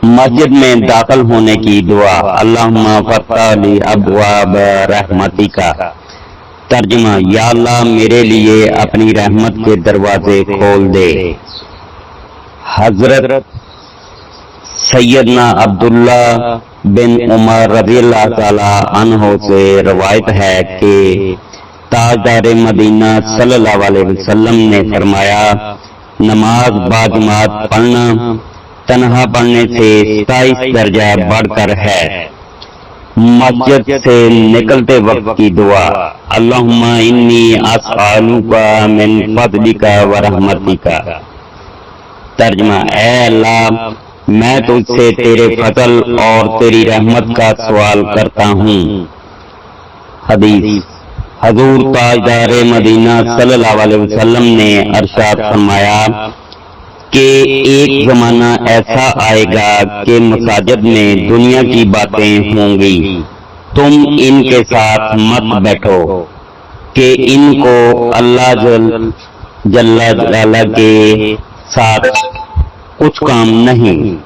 مسجد میں داخل ہونے کی دعا، اللہم فتح لی ابواب رحمتک۔ ترجمہ، یا اللہ میرے لیے اپنی رحمت کے دروازے کھول دے۔ حضرت سیدنا عبداللہ بن عمر رضی اللہ تعالی عنہ سے روایت ہے کہ تاجدار مدینہ صلی اللہ علیہ وسلم نے فرمایا، نماز باجماعت پڑھنا تنہا پڑھنے سے 27 درجہ بڑھ کر ہے۔ مسجد سے نکلتے وقت کی دعا، اللہم انی اسألک من فضلک و رحمتک۔ ترجمہ، اے اللہ میں تجھ سے تیرے فضل اور تیری رحمت کا سوال کرتا ہوں۔ حدیث، حضور تاجدار مدینہ صلی اللہ علیہ وسلم نے ارشاد فرمایا کہ ایک زمانہ ایسا آئے گا کہ مساجد میں دنیا کی باتیں ہوں گی، تم ان کے ساتھ مت بیٹھو کہ ان کو اللہ جل جلالہ کے ساتھ کچھ کام نہیں۔